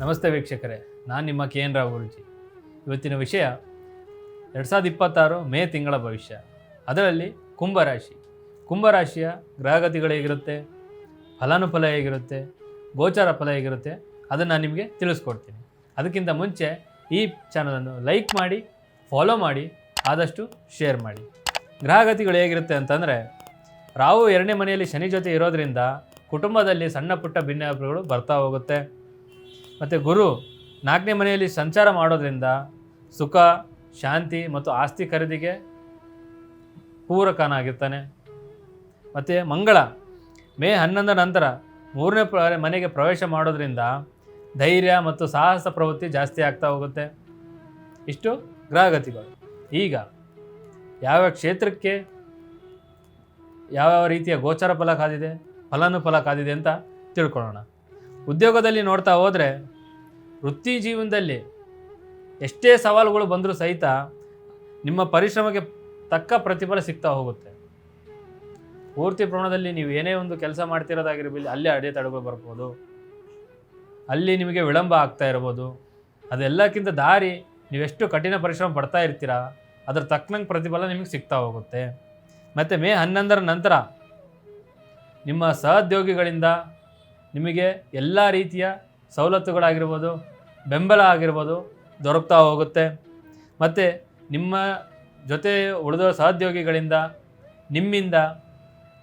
ನಮಸ್ತೆ ವೀಕ್ಷಕರೇ, ನಾನು ನಿಮ್ಮ KN ರಾವ್ ಗುರೂಜಿ. ಇವತ್ತಿನ ವಿಷಯ 2026 ಮೇ ತಿಂಗಳ ಭವಿಷ್ಯ. ಅದರಲ್ಲಿ ಕುಂಭರಾಶಿಯ ಗ್ರಹಗತಿಗಳು ಹೇಗಿರುತ್ತೆ, ಫಲಾನುಫಲ ಹೇಗಿರುತ್ತೆ, ಗೋಚಾರ ಫಲ ಹೇಗಿರುತ್ತೆ, ಅದನ್ನು ನಾನು ನಿಮಗೆ ತಿಳಿಸ್ಕೊಡ್ತೀನಿ. ಅದಕ್ಕಿಂತ ಮುಂಚೆ ಈ ಚಾನಲನ್ನು ಲೈಕ್ ಮಾಡಿ, ಫಾಲೋ ಮಾಡಿ, ಆದಷ್ಟು ಶೇರ್ ಮಾಡಿ. ಗ್ರಹಗತಿಗಳು ಹೇಗಿರುತ್ತೆ ಅಂತಂದರೆ, ರಾಹು 2ನೇ ಮನೆಯಲ್ಲಿ ಶನಿ ಜೊತೆ ಇರೋದರಿಂದ ಕುಟುಂಬದಲ್ಲಿ ಸಣ್ಣ ಪುಟ್ಟ ಭಿನ್ನಾಭಿಪ್ರಾಯಗಳು ಬರ್ತಾ ಹೋಗುತ್ತೆ. ಮತ್ತು ಗುರು 4ನೇ ಮನೆಯಲ್ಲಿ ಸಂಚಾರ ಮಾಡೋದ್ರಿಂದ ಸುಖ, ಶಾಂತಿ ಮತ್ತು ಆಸ್ತಿ ಖರೀದಿಗೆ ಪೂರಕನಾಗಿರ್ತಾನೆ. ಮತ್ತು ಮಂಗಳ ಮೇ 11 ನಂತರ 3ನೇ ಮನೆಗೆ ಪ್ರವೇಶ ಮಾಡೋದ್ರಿಂದ ಧೈರ್ಯ ಮತ್ತು ಸಾಹಸ ಪ್ರವೃತ್ತಿ ಜಾಸ್ತಿ ಆಗ್ತಾ ಹೋಗುತ್ತೆ. ಇಷ್ಟು ಗ್ರಹಗತಿಗಳು. ಈಗ ಯಾವ ಕ್ಷೇತ್ರಕ್ಕೆ ಯಾವ ರೀತಿಯ ಗೋಚಾರ ಫಲ ಕಾದಿದೆ, ಫಲಾನುಫಲ ಕಾದಿದೆ ಅಂತ ತಿಳ್ಕೊಳ್ಳೋಣ. ಉದ್ಯೋಗದಲ್ಲಿ ನೋಡ್ತಾ ಹೋದರೆ ವೃತ್ತಿ ಜೀವನದಲ್ಲಿ ಎಷ್ಟೇ ಸವಾಲುಗಳು ಬಂದರೂ ಸಹಿತ ನಿಮ್ಮ ಪರಿಶ್ರಮಕ್ಕೆ ತಕ್ಕ ಪ್ರತಿಫಲ ಸಿಗ್ತಾ ಹೋಗುತ್ತೆ. ಪೂರ್ತಿ ಪ್ರಮಾಣದಲ್ಲಿ ನೀವು ಏನೇ ಒಂದು ಕೆಲಸ ಮಾಡ್ತಿರೋದಾಗಿರ್ಬೋದು, ಅಲ್ಲೇ ಅಡೆತಡೆಗಳು ಬರ್ಬೋದು, ಅಲ್ಲಿ ನಿಮಗೆ ವಿಳಂಬ ಆಗ್ತಾ ಇರ್ಬೋದು. ಅದೆಲ್ಲಕ್ಕಿಂತ ದಾರಿ ನೀವೆಷ್ಟು ಕಠಿಣ ಪರಿಶ್ರಮ ಪಡ್ತಾ ಇರ್ತೀರಾ, ಅದ್ರ ತಕ್ಕನಂಗೆ ಪ್ರತಿಫಲ ನಿಮಗೆ ಸಿಗ್ತಾ ಹೋಗುತ್ತೆ. ಮತ್ತು ಮೇ 11 ನಂತರ ನಿಮ್ಮ ಸಹೋದ್ಯೋಗಿಗಳಿಂದ ನಿಮಗೆ ಎಲ್ಲ ರೀತಿಯ ಸವಲತ್ತುಗಳಾಗಿರ್ಬೋದು, ಬೆಂಬಲ ಆಗಿರ್ಬೋದು ದೊರಕ್ತಾ ಹೋಗುತ್ತೆ. ಮತ್ತು ನಿಮ್ಮ ಜೊತೆ ಉಳಿದ ಸಹೋದ್ಯೋಗಿಗಳಿಂದ ನಿಮ್ಮಿಂದ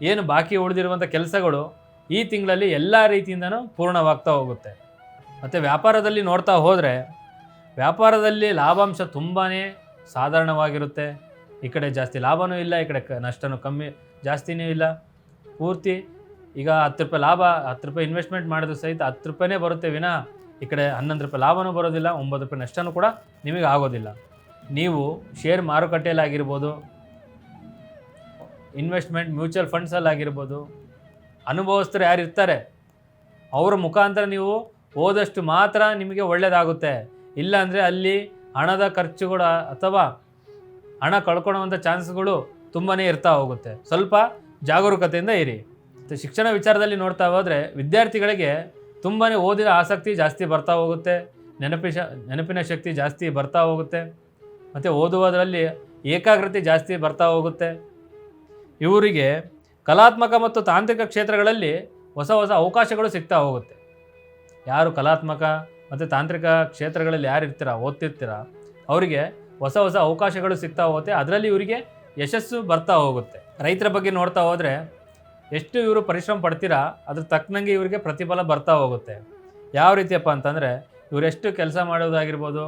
ಏನು ಬಾಕಿ ಉಳಿದಿರುವಂಥ ಕೆಲಸಗಳು ಈ ತಿಂಗಳಲ್ಲಿ ಎಲ್ಲ ರೀತಿಯಿಂದನೂ ಪೂರ್ಣವಾಗ್ತಾ ಹೋಗುತ್ತೆ. ಮತ್ತು ವ್ಯಾಪಾರದಲ್ಲಿ ನೋಡ್ತಾ ಹೋದರೆ ವ್ಯಾಪಾರದಲ್ಲಿ ಲಾಭಾಂಶ ತುಂಬಾ ಸಾಧಾರಣವಾಗಿರುತ್ತೆ. ಈ ಕಡೆ ಜಾಸ್ತಿ ಲಾಭವೂ ಇಲ್ಲ, ಈ ಕಡೆ ನಷ್ಟನೂ ಕಮ್ಮಿ ಜಾಸ್ತಿನೂ ಇಲ್ಲ. ಪೂರ್ತಿ ಈಗ 10 ರೂಪಾಯಿ ಲಾಭ, 10 ರೂಪಾಯಿ ಇನ್ವೆಸ್ಟ್ಮೆಂಟ್ ಮಾಡಿದ್ರು ಸಹಿತ 10 ರೂಪಾಯಿನೇ ಬರುತ್ತೆ ವಿನಾ ಈ ಕಡೆ 11 ರೂಪಾಯಿ ಲಾಭವೂ ಬರೋದಿಲ್ಲ, 9 ರೂಪಾಯಿ ನಷ್ಟನೂ ಕೂಡ ನಿಮಗೆ ಆಗೋದಿಲ್ಲ. ನೀವು ಶೇರ್ ಮಾರುಕಟ್ಟೆಯಲ್ಲಿ ಆಗಿರ್ಬೋದು, ಇನ್ವೆಸ್ಟ್ಮೆಂಟ್ ಮ್ಯೂಚುವಲ್ ಫಂಡ್ಸಲ್ಲಾಗಿರ್ಬೋದು, ಅನುಭವಸ್ಥರು ಯಾರು ಇರ್ತಾರೆ ಅವರ ಮುಖಾಂತರ ನೀವು ಹೋದಷ್ಟು ಮಾತ್ರ ನಿಮಗೆ ಒಳ್ಳೆಯದಾಗುತ್ತೆ. ಇಲ್ಲಾಂದರೆ ಅಲ್ಲಿ ಹಣದ ಖರ್ಚುಗಳು ಅಥವಾ ಹಣ ಕಳ್ಕೊಳ್ಳುವಂಥ ಚಾನ್ಸ್ಗಳು ತುಂಬಾ ಇರ್ತಾ ಹೋಗುತ್ತೆ. ಸ್ವಲ್ಪ ಜಾಗರೂಕತೆಯಿಂದ ಇರಿ. ಮತ್ತು ಶಿಕ್ಷಣ ವಿಚಾರದಲ್ಲಿ ನೋಡ್ತಾ ಹೋದರೆ ವಿದ್ಯಾರ್ಥಿಗಳಿಗೆ ತುಂಬಾ ಓದಿನ ಆಸಕ್ತಿ ಜಾಸ್ತಿ ಬರ್ತಾ ಹೋಗುತ್ತೆ, ನೆನಪಿನ ಶಕ್ತಿ ಜಾಸ್ತಿ ಬರ್ತಾ ಹೋಗುತ್ತೆ. ಮತ್ತು ಓದುವುದರಲ್ಲಿ ಏಕಾಗ್ರತೆ ಜಾಸ್ತಿ ಬರ್ತಾ ಹೋಗುತ್ತೆ. ಇವರಿಗೆ ಕಲಾತ್ಮಕ ಮತ್ತು ತಾಂತ್ರಿಕ ಕ್ಷೇತ್ರಗಳಲ್ಲಿ ಹೊಸ ಅವಕಾಶಗಳು ಸಿಗ್ತಾ ಹೋಗುತ್ತೆ. ಯಾರು ಕಲಾತ್ಮಕ ಮತ್ತು ತಾಂತ್ರಿಕ ಕ್ಷೇತ್ರಗಳಲ್ಲಿ ಯಾರು ಓದ್ತಿರ್ತೀರ ಅವರಿಗೆ ಹೊಸ ಅವಕಾಶಗಳು ಸಿಗ್ತಾ ಹೋಗುತ್ತೆ. ಅದರಲ್ಲಿ ಇವರಿಗೆ ಯಶಸ್ಸು ಬರ್ತಾ ಹೋಗುತ್ತೆ. ರೈತರ ಬಗ್ಗೆ ನೋಡ್ತಾ ಹೋದರೆ ಎಷ್ಟು ಇವರು ಪರಿಶ್ರಮ ಪಡ್ತೀರಾ ಅದ್ರ ತಕ್ಕನಂಗೆ ಇವರಿಗೆ ಪ್ರತಿಫಲ ಬರ್ತಾ ಹೋಗುತ್ತೆ. ಯಾವ ರೀತಿಯಪ್ಪ ಅಂತಂದರೆ, ಇವರೆಷ್ಟು ಕೆಲಸ ಮಾಡೋದಾಗಿರ್ಬೋದು,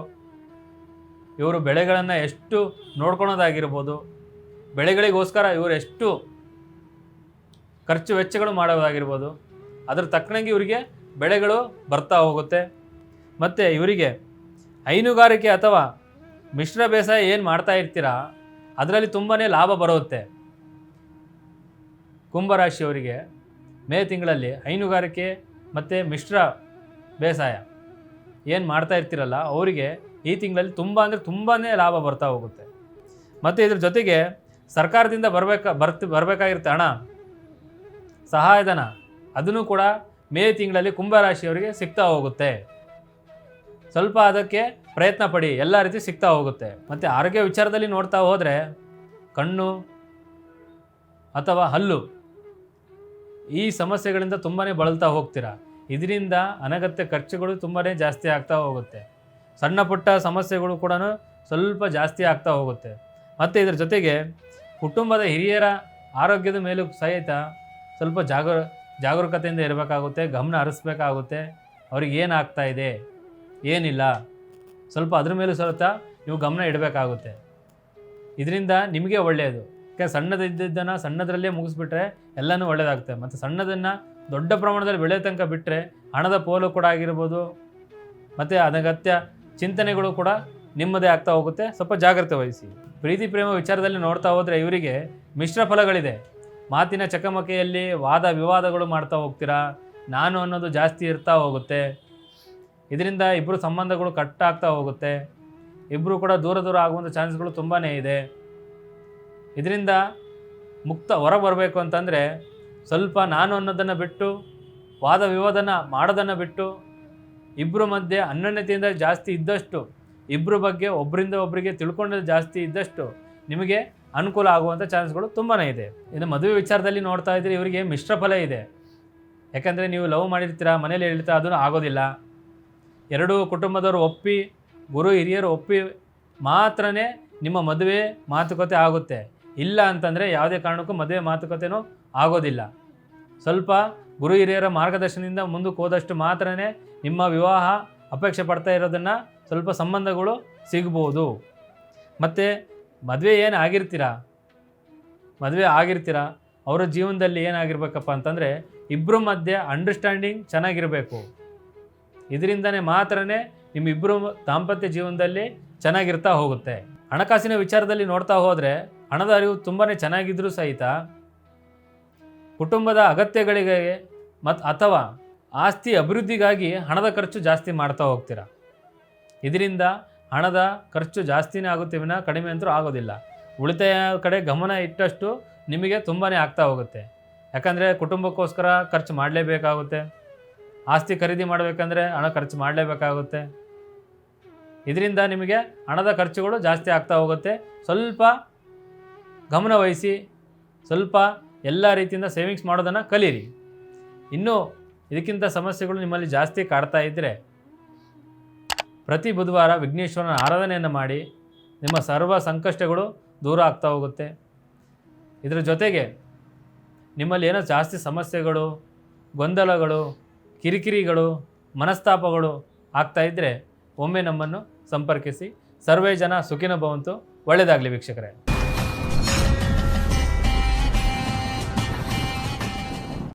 ಇವರು ಬೆಳೆಗಳನ್ನು ಎಷ್ಟು ನೋಡ್ಕೊಳೋದಾಗಿರ್ಬೋದು, ಬೆಳೆಗಳಿಗೋಸ್ಕರ ಇವರು ಎಷ್ಟು ಖರ್ಚು ವೆಚ್ಚಗಳು ಮಾಡೋದಾಗಿರ್ಬೋದು, ಅದ್ರ ತಕ್ಕನಂಗೆ ಇವರಿಗೆ ಬೆಳೆಗಳು ಬರ್ತಾ ಹೋಗುತ್ತೆ. ಮತ್ತು ಇವರಿಗೆ ಹೈನುಗಾರಿಕೆ ಅಥವಾ ಮಿಶ್ರ ಬೇಸಾಯ ಏನು ಮಾಡ್ತಾ ಇರ್ತೀರಾ ಅದರಲ್ಲಿ ತುಂಬಾ ಲಾಭ ಬರುತ್ತೆ. ಕುಂಭರಾಶಿಯವರಿಗೆ ಮೇ ತಿಂಗಳಲ್ಲಿ ಹೈನುಗಾರಿಕೆ ಮತ್ತು ಮಿಶ್ರ ಬೇಸಾಯ ಏನು ಮಾಡ್ತಾ ಇರ್ತೀರಲ್ಲ ಅವರಿಗೆ ಈ ತಿಂಗಳಲ್ಲಿ ತುಂಬಾ ಲಾಭ ಬರ್ತಾ ಹೋಗುತ್ತೆ. ಮತ್ತು ಇದ್ರ ಜೊತೆಗೆ ಸರ್ಕಾರದಿಂದ ಬರಬೇಕಾಗಿರುತ್ತೆ ಹಣ, ಸಹಾಯಧನ, ಅದನ್ನು ಕೂಡ ಮೇ ತಿಂಗಳಲ್ಲಿ ಕುಂಭರಾಶಿಯವರಿಗೆ ಸಿಗ್ತಾ ಹೋಗುತ್ತೆ. ಸ್ವಲ್ಪ ಅದಕ್ಕೆ ಪ್ರಯತ್ನ ಪಡಿ, ಎಲ್ಲ ರೀತಿ ಸಿಗ್ತಾ ಹೋಗುತ್ತೆ. ಮತ್ತು ಆರೋಗ್ಯ ವಿಚಾರದಲ್ಲಿ ನೋಡ್ತಾ ಹೋದರೆ ಕಣ್ಣು ಅಥವಾ ಹಲ್ಲು ಈ ಸಮಸ್ಯೆಗಳಿಂದ ತುಂಬಾ ಬಳಲ್ತಾ ಹೋಗ್ತೀರಾ. ಇದರಿಂದ ಅನಗತ್ಯ ಖರ್ಚುಗಳು ತುಂಬಾ ಜಾಸ್ತಿ ಆಗ್ತಾ ಹೋಗುತ್ತೆ. ಸಣ್ಣ ಪುಟ್ಟ ಸಮಸ್ಯೆಗಳು ಕೂಡ ಸ್ವಲ್ಪ ಜಾಸ್ತಿ ಆಗ್ತಾ ಹೋಗುತ್ತೆ. ಮತ್ತು ಇದರ ಜೊತೆಗೆ ಕುಟುಂಬದ ಹಿರಿಯರ ಆರೋಗ್ಯದ ಮೇಲೂ ಸಹಿತ ಸ್ವಲ್ಪ ಜಾಗರೂಕತೆಯಿಂದ ಇರಬೇಕಾಗುತ್ತೆ, ಗಮನ ಹರಿಸ್ಬೇಕಾಗುತ್ತೆ. ಅವ್ರಿಗೆ ಏನಾಗ್ತಾ ಇದೆ, ಏನಿಲ್ಲ, ಸ್ವಲ್ಪ ಅದ್ರ ಮೇಲೂ ಸ್ವಲ್ಪ ನೀವು ಗಮನ ಇಡಬೇಕಾಗುತ್ತೆ. ಇದರಿಂದ ನಿಮಗೆ ಒಳ್ಳೆಯದು. ಯಾಕೆ ಸಣ್ಣದಿದ್ದನ್ನು ಸಣ್ಣದರಲ್ಲೇ ಮುಗಿಸ್ಬಿಟ್ರೆ ಎಲ್ಲನೂ ಒಳ್ಳೆಯದಾಗುತ್ತೆ. ಮತ್ತು ಸಣ್ಣದನ್ನು ದೊಡ್ಡ ಪ್ರಮಾಣದಲ್ಲಿ ಬೆಳೆಯೋ ತನಕ ಬಿಟ್ಟರೆ ಹಣದ ಪೋಲು ಕೂಡ ಆಗಿರ್ಬೋದು, ಮತ್ತು ಅನಗತ್ಯ ಚಿಂತನೆಗಳು ಕೂಡ ನಿಮ್ಮದೇ ಆಗ್ತಾ ಹೋಗುತ್ತೆ. ಸ್ವಲ್ಪ ಜಾಗ್ರತೆ ವಹಿಸಿ. ಪ್ರೀತಿ ಪ್ರೇಮ ವಿಚಾರದಲ್ಲಿ ನೋಡ್ತಾ ಹೋದರೆ ಇವರಿಗೆ ಮಿಶ್ರ ಫಲಗಳಿದೆ. ಮಾತಿನ ಚಕಮಕಿಯಲ್ಲಿ ವಾದ ವಿವಾದಗಳು ಮಾಡ್ತಾ ಹೋಗ್ತೀರಾ, ನಾನು ಅನ್ನೋದು ಜಾಸ್ತಿ ಇರ್ತಾ ಹೋಗುತ್ತೆ. ಇದರಿಂದ ಇಬ್ಬರು ಸಂಬಂಧಗಳು ಕಟ್ಟಾಗ್ತಾ ಹೋಗುತ್ತೆ. ಇಬ್ಬರು ಕೂಡ ದೂರ ಆಗುವಂಥ ಚಾನ್ಸ್ಗಳು ತುಂಬಾ ಇದೆ. ಇದರಿಂದ ಹೊರ ಬರಬೇಕು ಅಂತಂದರೆ ಸ್ವಲ್ಪ ನಾನು ಅನ್ನೋದನ್ನು ಬಿಟ್ಟು ವಾದ ವಿವಾದನ ಮಾಡೋದನ್ನು ಬಿಟ್ಟು ಇಬ್ಬರ ಮಧ್ಯೆ ಅನ್ಯೋನ್ಯತೆಯಿಂದ ಜಾಸ್ತಿ ಇದ್ದಷ್ಟು, ಇಬ್ಬರ ಬಗ್ಗೆ ಒಬ್ಬರಿಂದ ಒಬ್ಬರಿಗೆ ತಿಳ್ಕೊಂಡದ್ದು ಜಾಸ್ತಿ ಇದ್ದಷ್ಟು ನಿಮಗೆ ಅನುಕೂಲ ಆಗುವಂಥ ಚಾನ್ಸ್ಗಳು ತುಂಬಾ ಇದೆ. ಇನ್ನು ಮದುವೆ ವಿಚಾರದಲ್ಲಿ ನೋಡ್ತಾ ಇದ್ರೆ ಇವರಿಗೆ ಮಿಶ್ರ ಫಲ ಇದೆ. ಯಾಕಂದರೆ ನೀವು ಲವ್ ಮಾಡಿರ್ತೀರ, ಮನೇಲಿ ಹೇಳ್ತೀರ, ಅದೂ ಆಗೋದಿಲ್ಲ. ಎರಡೂ ಕುಟುಂಬದವರು ಒಪ್ಪಿ, ಗುರು ಹಿರಿಯರು ಒಪ್ಪಿ ಮಾತ್ರನೇ ನಿಮ್ಮ ಮದುವೆ ಮಾತುಕತೆ ಆಗುತ್ತೆ. ಇಲ್ಲ ಅಂತಂದರೆ ಯಾವುದೇ ಕಾರಣಕ್ಕೂ ಮದುವೆ ಮಾತುಕತೆನೂ ಆಗೋದಿಲ್ಲ. ಸ್ವಲ್ಪ ಗುರು ಹಿರಿಯರ ಮಾರ್ಗದರ್ಶನದಿಂದ ಮುಂದಕ್ಕೆ ಹೋದಷ್ಟು ಮಾತ್ರನೇ ನಿಮ್ಮ ವಿವಾಹ ಅಪೇಕ್ಷೆ ಪಡ್ತಾ ಇರೋದನ್ನು ಸ್ವಲ್ಪ ಸಂಬಂಧಗಳು ಸಿಗ್ಬೋದು. ಮತ್ತು ಮದುವೆ ಆಗಿರ್ತೀರ ಅವರ ಜೀವನದಲ್ಲಿ ಏನಾಗಿರ್ಬೇಕಪ್ಪ ಅಂತಂದರೆ ಇಬ್ಬರ ಮಧ್ಯೆ ಅಂಡರ್ಸ್ಟ್ಯಾಂಡಿಂಗ್ ಚೆನ್ನಾಗಿರಬೇಕು. ಇದರಿಂದನೇ ಮಾತ್ರನೇ ನಿಮ್ಮಿಬ್ಬರು ದಾಂಪತ್ಯ ಜೀವನದಲ್ಲಿ ಚೆನ್ನಾಗಿರ್ತಾ ಹೋಗುತ್ತೆ. ಹಣಕಾಸಿನ ವಿಚಾರದಲ್ಲಿ ನೋಡ್ತಾ ಹೋದರೆ ಹಣದ ಅರಿವು ತುಂಬಾ ಚೆನ್ನಾಗಿದ್ದರೂ ಸಹಿತ ಕುಟುಂಬದ ಅಗತ್ಯಗಳಿಗೆ ಅಥವಾ ಆಸ್ತಿ ಅಭಿವೃದ್ಧಿಗಾಗಿ ಹಣದ ಖರ್ಚು ಜಾಸ್ತಿ ಮಾಡ್ತಾ ಹೋಗ್ತೀರ. ಇದರಿಂದ ಹಣದ ಖರ್ಚು ಜಾಸ್ತಿನೇ ಆಗುತ್ತೆ ವಿನ ಕಡಿಮೆ ಅಂತೂ ಆಗೋದಿಲ್ಲ. ಉಳಿತಾಯ ಕಡೆ ಗಮನ ಇಟ್ಟಷ್ಟು ನಿಮಗೆ ತುಂಬಾ ಆಗ್ತಾ ಹೋಗುತ್ತೆ. ಯಾಕಂದರೆ ಕುಟುಂಬಕ್ಕೋಸ್ಕರ ಖರ್ಚು ಮಾಡಲೇಬೇಕಾಗುತ್ತೆ. ಆಸ್ತಿ ಖರೀದಿ ಮಾಡಬೇಕಂದ್ರೆ ಹಣ ಖರ್ಚು ಮಾಡಲೇಬೇಕಾಗುತ್ತೆ. ಇದರಿಂದ ನಿಮಗೆ ಹಣದ ಖರ್ಚುಗಳು ಜಾಸ್ತಿ ಆಗ್ತಾ ಹೋಗುತ್ತೆ. ಸ್ವಲ್ಪ ಗಮನ ವಹಿಸಿ, ಸ್ವಲ್ಪ ಎಲ್ಲ ರೀತಿಯಿಂದ ಸೇವಿಂಗ್ಸ್ ಮಾಡೋದನ್ನು ಕಲೀರಿ. ಇನ್ನೂ ಇದಕ್ಕಿಂತ ಸಮಸ್ಯೆಗಳು ನಿಮ್ಮಲ್ಲಿ ಜಾಸ್ತಿ ಕಾಡ್ತಾ ಇದ್ದರೆ ಪ್ರತಿ ಬುಧವಾರ ವಿಘ್ನೇಶ್ವರನ ಆರಾಧನೆಯನ್ನು ಮಾಡಿ ನಿಮ್ಮ ಸರ್ವ ಸಂಕಷ್ಟಗಳು ದೂರ ಆಗ್ತಾ ಹೋಗುತ್ತೆ. ಇದರ ಜೊತೆಗೆ ನಿಮ್ಮಲ್ಲಿ ಏನೋ ಜಾಸ್ತಿ ಸಮಸ್ಯೆಗಳು, ಗೊಂದಲಗಳು, ಕಿರಿಕಿರಿಗಳು, ಮನಸ್ತಾಪಗಳು ಆಗ್ತಾಯಿದ್ದರೆ ಒಮ್ಮೆ ನಮ್ಮನ್ನು ಸಂಪರ್ಕಿಸಿ. ಸರ್ವೇ ಜನ ಸುಖಿನೋ ಭವಂತು. ಒಳ್ಳೆಯದಾಗಲಿ ವೀಕ್ಷಕರೇ.